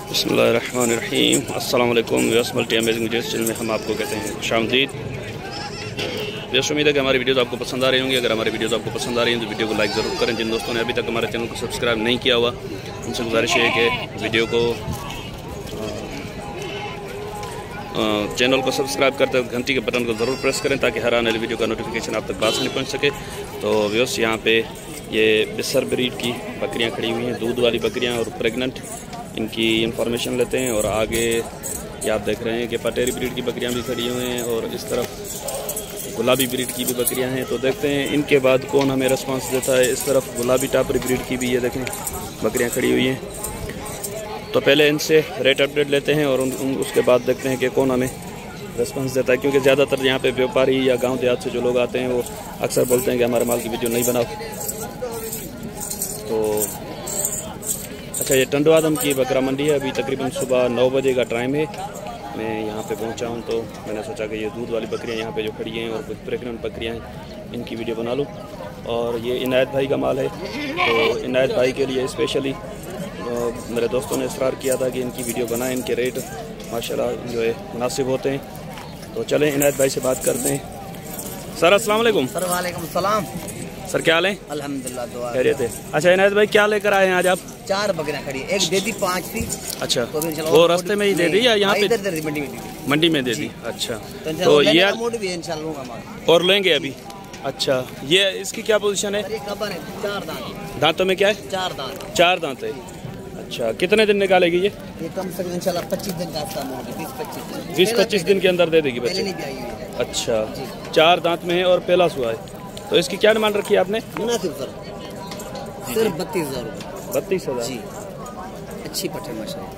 बिस्मिल्लाहिर्रहमानिर्रहीम। अस्सलाम वालेकुम। Viewers, multi amazing videos channel में हम आपको कहते हैं खुशामदीद। व्यूअर्स, उम्मीद है कि हमारी वीडियोस आपको पसंद आ रही होंगी। अगर हमारी वीडियोस आपको पसंद आ रही हैं तो वीडियो को लाइक ज़रूर करें। जिन दोस्तों ने अभी तक हमारे चैनल को सब्सक्राइब नहीं किया हुआ उनसे गुजारिश है कि वीडियो को चैनल को सब्सक्राइब करते हुए घंटी के बटन को ज़रूर प्रेस करें ताकि हर आने वाली वीडियो का नोटिफिकेशन आप तक आसानी पहुँच सके। तो व्यूअर्स, यहाँ पे ये बिसर ब्रीड की बकरियाँ खड़ी हुई हैं, दूध वाली बकरियाँ और प्रेगनेंट। इनकी इंफॉर्मेशन लेते हैं। और आगे ये आप देख रहे हैं कि पटेरी ब्रीड की बकरियां भी खड़ी हुई हैं और इस तरफ गुलाबी ब्रीड की भी बकरियां हैं। तो देखते हैं इनके बाद कौन हमें रिस्पांस देता है। इस तरफ गुलाबी टापरी ब्रीड की भी ये देखें बकरियां खड़ी हुई हैं। तो पहले इनसे रेट अपडेट लेते हैं और उसके बाद देखते हैं कि कौन हमें रिस्पांस देता है, क्योंकि ज़्यादातर यहाँ पे व्यापारी या गाँव देहात से जो लोग आते हैं वो अक्सर बोलते हैं कि हमारे माल की वीडियो नहीं बनाओ। तो अच्छा, ये टंडवादम की बकरा मंडी है। अभी तकरीबन सुबह 9 बजे का टाइम है। मैं यहाँ पे पहुँचा हूँ तो मैंने सोचा कि ये दूध वाली बकरियाँ यहाँ पे जो खड़ी हैं और कुछ प्रेग्नेंट बकरियाँ हैं इनकी वीडियो बना लूँ। और ये इनायत भाई का माल है, तो इनायत भाई के लिए स्पेशली मेरे दोस्तों ने इसरार किया था कि इनकी वीडियो बनाएं। इनके रेट माशाल्लाह जो है मुनासिब होते हैं। तो चलें इनायत भाई से बात करते हैं। सर अस्सलाम वालेकुम। सर वालेकुम सलाम। सर क्या हाल है? अल्हम्दुलिल्लाह, दुआ खैरियत है। अच्छा इनायत भाई, क्या लेकर आए हैं आज आप? 4 बकरियां खड़ी, एक दे दी 5 थी। अच्छा, तो वो रास्ते में ही दे दी या यहाँ पे? इधर मंडी में दी थी। मंडी में दे दी। अच्छा, तो ये अमाउंट भी इंशाल्लाह और लेंगे अभी। अच्छा, ये इसकी क्या पोजीशन है? 4 दांत। दांतों में क्या है? 4 दांत। 4 दांत है। अच्छा, कितने दिन निकालेगी ये? ये कम से कम इंशाल्लाह 25 दिन का अमाउंट है। 20-25 दिन के अंदर दे देगी बच्चे। अच्छा, 4 दांत में है और पहला सुआ है। तो इसकी क्या डिमांड रखी है आपने? मुनासिब सर, सिर्फ 32,000 रुपये। 32,000 जी, अच्छी पट है माशाल्लाह।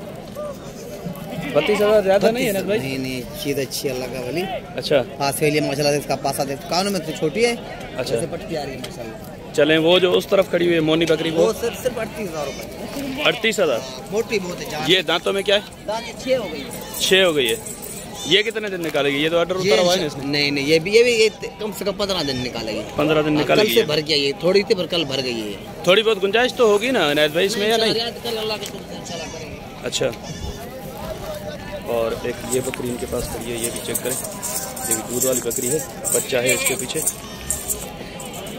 32,000 ज़्यादा नहीं है ना भाई? नहीं, चीज़ अच्छी अल्लाह का वली। अच्छा, पास है माशाल्लाह से। इसका पासा देख, कानों में तो छोटी है। अच्छा, पट आ रही है माशाल्लाह। चलें, वो जो उस तरफ खड़ी हुई है मोनी बकरी वो सिर्फ 38,000 रुपये। 38,000। मोटी बहुत है। ये दांतों में क्या है? दांत 6 हो गई है। 6 हो गई है। ये कितने दिन निकालेगी? ये तो ऑर्डर उतारा हुआ है ना इसने? नहीं, ये भी कम से कम 15 दिन निकालेगी। 15 दिन निकालेगी। कल से भर गया, ये थोड़ी थी पर कल भर गई है। थोड़ी बहुत गुंजाइश तो होगी ना इनायत भाई इसमें या नहीं? अच्छा, और एक ये बकरी इनके पास खड़ी है, ये भी चेक करें। ये भी दूध वाली बकरी है, बच्चा है इसके पीछे।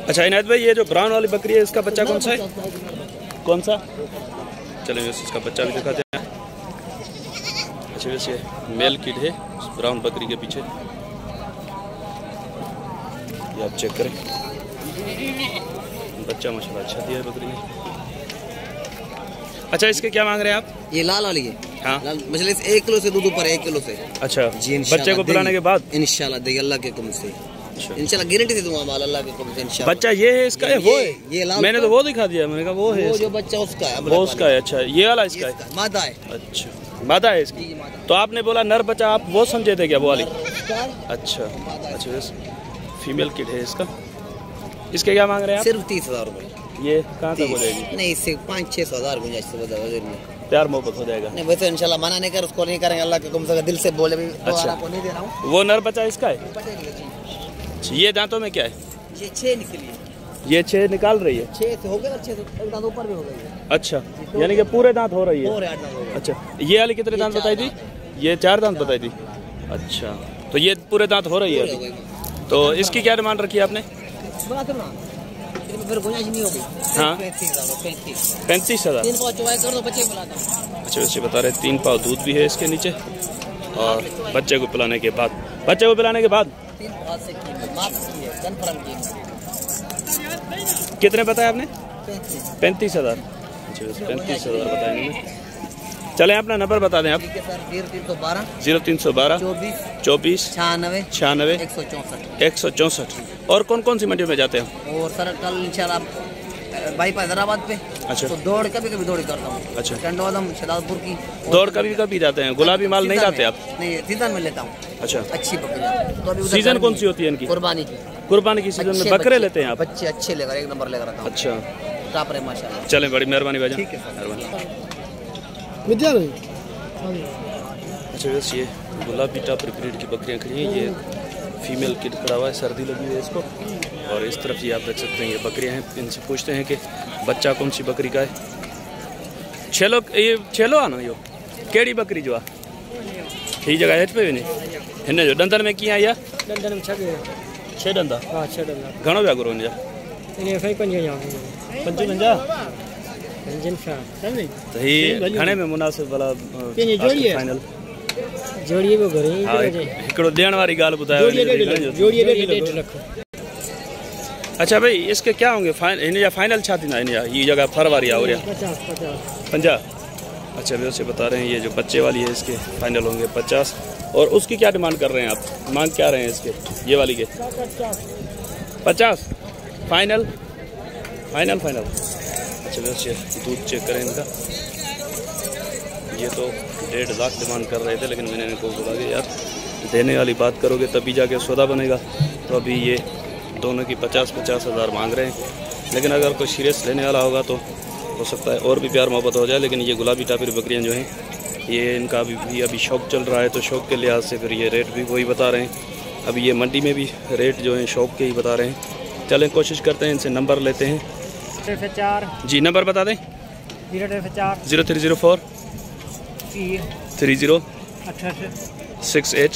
अच्छा इनायत भाई, ये जो ब्राउन वाली बकरी है इसका बच्चा कौन सा है? कौन सा? चलें इसका बच्चा भी दिखाते हैं। अच्छा, वैसे मेल किड है ब्राउन बकरी के पीछे, ये आप चेक करें। बच्चा माशाल्लाह अच्छा दिया है बकरी ने। अच्छा, इसके क्या मांग रहे हैं आप? ये लाल वाली है। हाँ, मछली 1 किलो से दूध ऊपर है, 1 किलो से। अच्छा जी, बच्चे को पिलाने के बाद इंशाल्लाह देगी अल्लाह के हुक्म से। इंशाल्लाह गारंटी से दूंगा माल अल्लाह के हुक्म से इंशाल्लाह। बच्चा ये है इसका है? वो है? ये लाल, मैंने तो वो दिखा दिया। मैंने कहा वो है, वो जो बच्चा उसका है, वो उसका है। अच्छा, ये वाला इसका है? मादा है। अच्छा, मादा है इसकी। तो आपने बोला नर बच्चा, आप वो समझे थे क्या वो वाली? अच्छा, अच्छा, फीमेल किड है इसका। इसके क्या मांग रहे हैं आप? सिर्फ 30,000 रुपये। ये कहाँ तक हो जाएगी? नहीं, इससे 5-6 हज़ार गुंजाइश में प्यार मोहब्बत हो जाएगा। नहीं, वैसे इंशाल्लाह मना नहीं कर, उसको नहीं करेंगे अल्लाह के हुक्म से। दिल से बोले भी। अच्छा, आपको नहीं दे रहा हूँ। वो नर बच्चा इसका है? ये दांतों में क्या है? ये 6 निकली है। ये 6 निकाल रही है? 6 से हो गए, 6 से एक दांत ऊपर भी हो गई है। अच्छा, यानी कि पूरे दांत हो रही है? और 8 दांत हो गए। अच्छा, ये वाली कितने दांत बताई थी? ये 4 दांत बताई थी। अच्छा, तो ये पूरे दांत हो रही है अभी। तो इसकी क्या डिमांड रखी है आपने? फिर गुंजाइश नहीं होगी। हाँ, 35,000। अच्छा, वैसे बता रहे 3 पाव दूध भी है इसके नीचे और बच्चे को पिलाने के बाद कितने बताया आपने? 35,000। अच्छा, 35,000 बताएंगे। चले अपना नंबर बता दें आप। 0312 24 96 164। और कौन कौन सी मंडियों में जाते हैं? और सर कल इंशाल्लाह बाईपास हैदराबाद पे। अच्छा, तो दौड़ कभी दौड़ करता हूँ। अच्छा, टंडवादम शहदादपुर की दौड़ कभी जाते हैं? गुलाबी माल नहीं लाते आप? नहीं, सीजन में लेता हूँ। अच्छा, अच्छी बकरियाँ। तो अभी सीजन कौन सी होती है इनकी? कुर्बानी की। कुर्बानी की सीजन में बकरे लेते हैं आप? बच्चे अच्छे लेकर 1 नंबर लेकर आता हूँ। अच्छा, टॉप रहे माशाल्लाह। चलें, बड़ी मेहरबानी भाई। ठीक है सर, मेहरबानी। अच्छा, वैसे ये गुलाबी टापर ब्रीड की बकरियाँ खड़ी हैं। ये फीमेल किड खड़ा हुआ है, सर्दी लगी हुई है इसको। और इस तरफ ये आप देख सकते हैं ये बकरियाँ हैं। इनसे पूछते हैं कि बच्चा कौन सी बकरी का है। छेलो, ये छेलो आना यो केड़ी बकरी जो ही जगह हेठ पे वञे हिन जो डंदन में कीअं आई आहे? डंदन में 6 डंदा। हां 6 डंदा। घणो पिया घुरो हिनजा? इन खाई 55 त ही घणे में मुनासिब भला फाइनल जोड़ी वो घरे हिकिड़ो ॾियण वारी ॻाल्हि ॿुधायो। जोड़ी 1.5 लाख। अच्छा भाई इसके क्या होंगे हिनजा फाइनल छा थींदा हिनजा? ये जगह फर वारी आहे 50। अच्छा वे उसे बता रहे हैं ये जो बच्चे वाली है इसके फाइनल होंगे 50। और उसकी क्या डिमांड कर रहे हैं आप? मांग क्या रहे हैं इसके ये वाली के? 50 फाइनल। अच्छा वैसे दूध चेक करें इनका। ये तो 1.5 लाख डिमांड कर रहे थे, लेकिन मैंने इनको बोला कि यार देने वाली बात करोगे तभी जाके सौदा बनेगा। तो अभी ये दोनों की 50-50 हज़ार मांग रहे हैं, लेकिन अगर कोई सीरियस लेने वाला होगा तो हो सकता है और भी प्यार मोहब्बत हो जाए। लेकिन ये गुलाबी टापिर बकरियां जो हैं ये इनका अभी शौक चल रहा है, तो शौक के लिहाज से फिर ये रेट भी वही बता रहे हैं। अभी ये मंडी में भी रेट जो है शौक के ही बता रहे हैं। चलें कोशिश करते हैं, इनसे नंबर लेते हैं। जी नंबर बता दें। 0304 30 68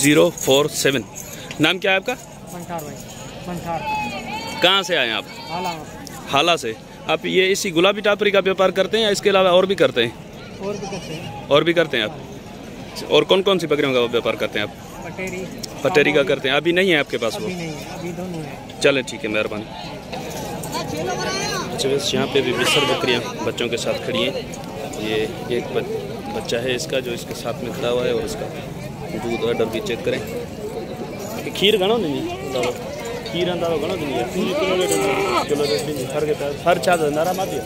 047। नाम क्या है आपका? कहाँ से आए आप? हाला से। आप ये इसी गुलाबी टापरी का व्यापार करते हैं या इसके अलावा और भी करते हैं? और भी करते हैं आप। और कौन कौन सी बकरियों का व्यापार करते हैं आप? पटेरी का करते हैं। अभी नहीं है आपके पास वो? अभी दोनों है। चलें ठीक है, मेहरबानी। अच्छा बस यहाँ पे भी बिसर बकरियाँ बच्चों के साथ खड़ी हैं। ये एक बच्चा है इसका जो इसके साथ में खड़ा हुआ है, और इसका दूध ऑर्डर भी चेक करें। खीर घणो नहीं खीर अंदाज़ो घणो ॾिनी आहे? किलो हर छा नारा माती है।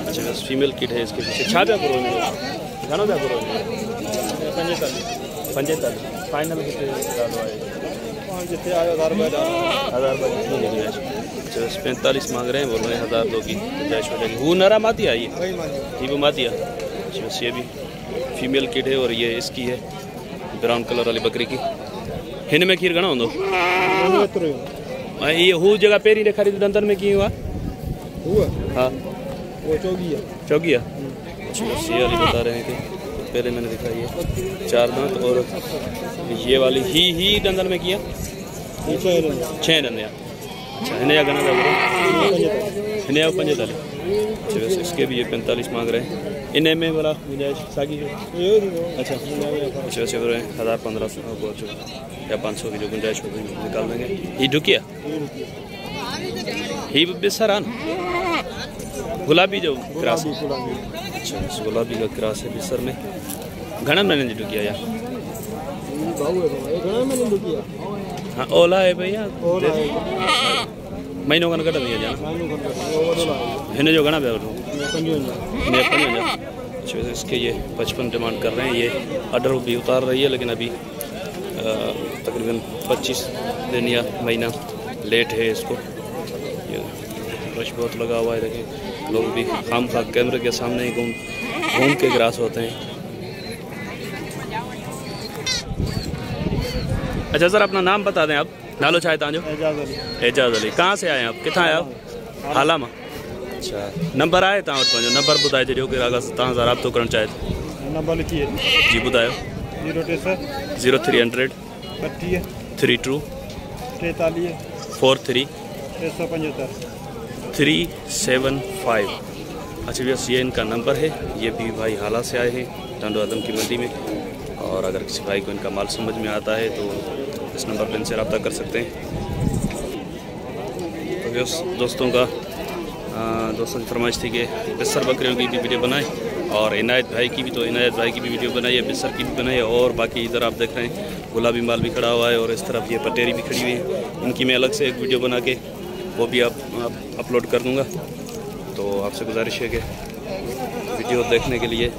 अच्छा बस फीमेल किट है इसके पीछे। छा पिया करो घणो पिया करो? 45 फाइनल जितने आयो 1000 रुपये। अच्छा बस 45 मांग रहे हैं, बोल रहे हैं 1000 दो की गुंजाइश हो जाएगी। वो नारा माती आई है, ये भी माती है। अच्छा बस ये भी फीमेल किट है, और ये इसकी है ब्राउन कलर वाली बकरी की। हिन में खीर घणो हूंदो? ये हू जगह पहिरीं ॾेखारी डंदन में कीअं हुआ? हाँ वो चौगी है। अच्छा बस ये वाली बता रहे हैं कि पहले मैंने दिखाई है 4 दांत, और ये वाली ही डंदन में किया 6 डंदे। अच्छा हिन जा घणा था? हिन जा 45। अच्छा वैसे इसके भी ये 45 मांग रहे हैं। इन्हें में बोला गुंजाइश सागी है। अच्छा वैसे बोल रहे हैं 1000-1500 या 500 की जो गुंजाइश होगी निकाल देंगे। ये ढुकिया ही बिसरान गुलाबी जो क्रास। अच्छा गुलाबी का क्रास है बिसर में। घणन मैंने ढुकिया यार? हाँ ओला है भैया, महीनों का कटा दिया जाना। हिन जो घना पिया? 55। अच्छा इसके ये 55 डिमांड कर रहे हैं। ये ऑर्डर भी उतार रही है, लेकिन अभी तकरीबन 25 दिन या महीना लेट है इसको। ये रश बहुत लगा हुआ है, देखिए लोग भी खाम खा कैमरे के सामने ही घूम के ग्रास होते हैं। अच्छा सर अपना नाम बता दें आप। नालो छा है तव्हांजो? एजाज अली। कहाँ से आए आप? किथां आया आप? हाला मां। अच्छा नंबर आहे तव्हां वटि? पंहिंजो नंबर ॿुधाए छॾियो कि अगरि तव्हां सां राब्तो करणु चाहे। नंबर लिखिए जी ॿुधायो। 0300 32 43 375। अच्छा बस ये इनका नंबर है। ये भी भाई हाला से आए हैं टांडो आदम की मंडी में, और अगर किसी भाई को इनका माल समझ में आता है तो इस नंबर पर इनसे रब्ता कर सकते हैं। तो दोस्तों की फरमाइश थी कि बिसर बकरियों की भी वीडियो बनाएं, और इनायत भाई की भी, तो इनायत भाई की भी वीडियो बनाइए, बिसर की भी बनाइए, और बाकी इधर आप देख रहे हैं गुलाबी माल भी खड़ा हुआ है, और इस तरफ ये पटेरी भी खड़ी हुई है। इनकी मैं अलग से एक वीडियो बना के वो भी आप अपलोड कर दूँगा। तो आपसे गुजारिश है कि वीडियो देखने के लिए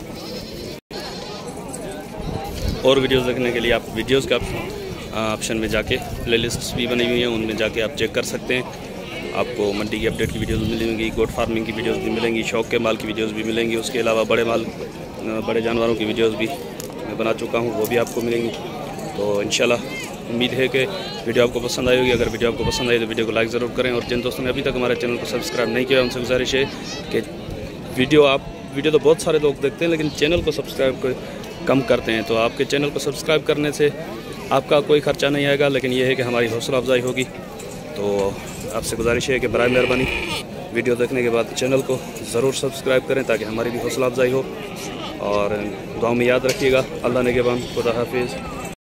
और वीडियोस देखने के लिए आप वीडियोस का ऑप्शन में जाके प्लेलिस्ट्स भी बनी हुई हैं, उनमें जाके आप चेक कर सकते हैं। आपको मंडी की अपडेट की वीडियोस मिलेंगी, गोट फार्मिंग की वीडियोस भी मिलेंगी, शौक के माल की वीडियोस भी मिलेंगी। उसके अलावा बड़े जानवरों की वीडियोस भी मैं बना चुका हूँ, वो भी आपको मिलेंगी। तो इंशाल्लाह उम्मीद है कि वीडियो आपको पसंद आई होगी। अगर वीडियो आपको पसंद आई तो वीडियो को लाइक ज़रूर करें, और जिन दोस्तों ने अभी तक हमारे चैनल को सब्सक्राइब नहीं किया उनसे गुजारिश है कि वीडियो आप वीडियो तो बहुत सारे लोग देखते हैं लेकिन चैनल को सब्सक्राइब कम करते हैं। तो आपके चैनल को सब्सक्राइब करने से आपका कोई ख़र्चा नहीं आएगा, लेकिन ये है कि हमारी हौसला अफजाई होगी। तो आपसे गुजारिश है कि बराए मेहरबानी वीडियो देखने के बाद चैनल को ज़रूर सब्सक्राइब करें ताकि हमारी भी हौसला अफजाई हो। और दुआ में याद रखिएगा। अल्लाह ने के बाद खुदा हाफिज़।